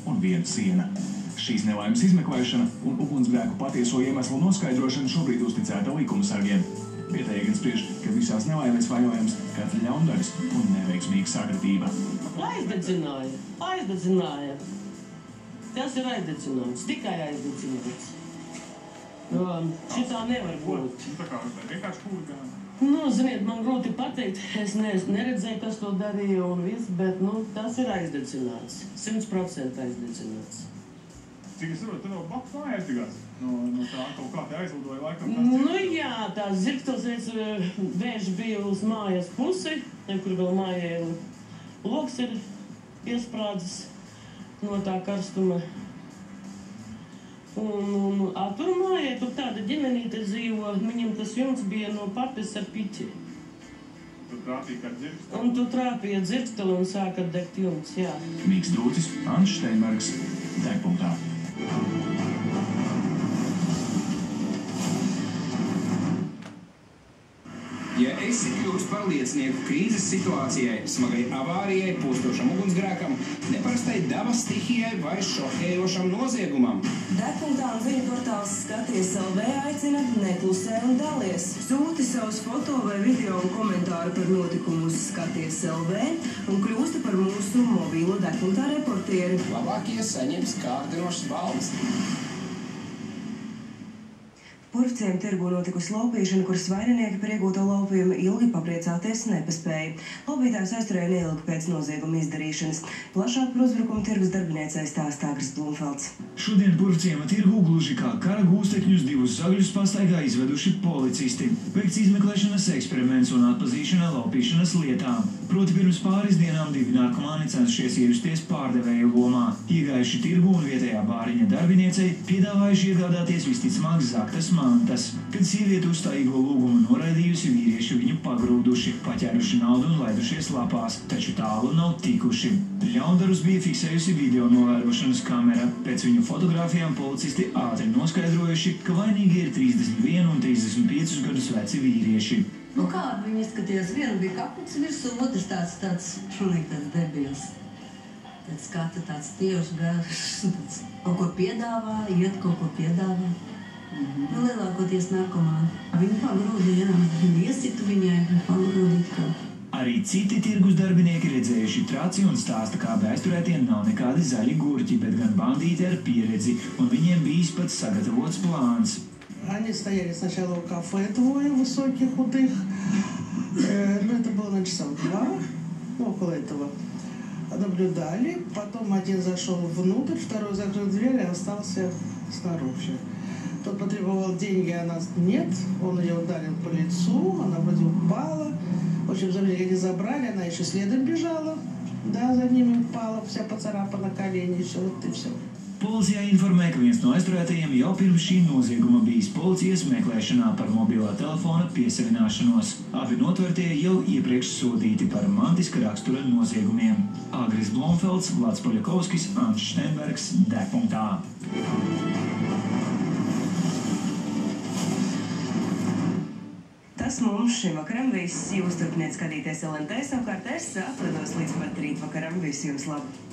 un viena siena. Šīs nelaimes izmeklēšana un ugunsgrēku patieso iemeslu noskaidrošana šobrīd uzticēta likumsargiem. Vietējie gan spriež, ka visās nelaimēs vainojams kāds ļaundaris un neveiksmīga sakritība. Aizdedzināja. Tas ir aizdedzināts, tikai aizdedzināts. Šitā nevar būt. Tā kā vienkārši huligāni. Ziniet, man grūti pateikt, es neredzēju, kas to darīja un viss, bet, tas ir aizdedzināts. 100% aizdedzināts. Cik es saprotu, tev vēl blakus mājās digās? No tā kaut kā te aizlidoja laikam. Jā, tās zirgtos vēži bija uz mājas pusi, kur vēl mājai loks ir iesprādzis no tā karstuma. Un tur mājai, tur tāda ģimenīte dzīvo, viņam tas jumts bija no papis ar piķi. Tu trāpīja kā dzirksteli? Un tu trāpīja dzirksteli un sāka degt jumts, jā. Mīks Drūcis, Ants Steinbergs, Degpunktā. Ja esi kļuvis par liecinieku krīzes situācijai, smagai avārijai, postošam ugunsgrēkam, neparastai dabas stihijai vai šokējošam noziegumam. Degpunktā un ziņu portāls Skaties LV aicina neklusē un dalies. Sūti savus foto vai video un komentāru par notikumu uz Skaties LV un kļūsti par mūsu mobīlo Degpunktā reportieri. Labākie saņems kārdinošas balvas. Purvciem tirgu notikusi laupīšana, kuras vaininieki par iegūto laupījumu ilgi papriecāties nepaspēja. Laupītājs aizturēja neilgi pēc nozieguma izdarīšanas. Plašāk par uzbrukumu tirgus darbiniecei stāsta Agris Blumfelds. Šodien Purvciema tirgu gluži kā kara gūstekņus divus zagļus pastaigā izveduši policisti. Veikts izmeklēšanas eksperiments un atpazīšana laupīšanas lietām. Proti pirms pāris dienām divi narkomāni cenšies iejusties pārdevēju lomā. Iegājuši tirgu un vietējā bāriņa darbiniecei piedāvājuši iegādāties visticamāk zaktas mantas. Kad sieviete uzstājīgo lūgumu noraidījusi, vīrieši viņu pagrūduši, paķēruši naudu un laidušies lapās, taču tālu nav tikuši. Ļaundarus bija fiksējusi video novērošanas kamera. Pēc viņu fotogrāfijām policisti ātri noskaidrojuši, ka vainīgi ir 31 un 35 gadus veci vīrieši. Kādi viņi izskatījās? Viena bija kaputs virsū, otrs tāds šunīgi tāds debils. Tāds skata, tāds tievs, garš, kaut ko piedāvā, iet kaut ko piedāvā. Lielākoties narkomāni. Viņi pagrūdīja, viņi iesitu viņai, pagrūdīt kā. Arī citi tirgus darbinieki redzējuši traci un stāsta, kā aizturētiem nav nekādi zaļi gurķi, bet gan bandīti ar pieredzi, un viņiem bijis pat sagatavots plāns. Они стояли сначала у кафе, двое высоких, худых. Это было на часов 2, около этого. Наблюдали, потом один зашел внутрь, второй закрыл дверь и остался снаружи. Тот потребовал деньги, она нет, он ее ударил по лицу, она вроде упала. В общем, они забрали, она еще следом бежала. Да, за ними упала, вся поцарапана колени, все, вот и все. Policijā informē, ka viens no aizturētajiem jau pirms šī nozieguma bijis policijas meklēšanā par mobilā telefona piesavināšanos. Abi notvertie jau iepriekš sodīti par mantiska rakstura noziegumiem. Agris Blumfelds, Vlads Poļakovskis, Ants Steinbergs, Degpunktā. Tas mums šim vakaram viss. Jūs turpiniet skatīties LNT, savukārt es atvedos līdz pat rītvakaram. Visu jums labu!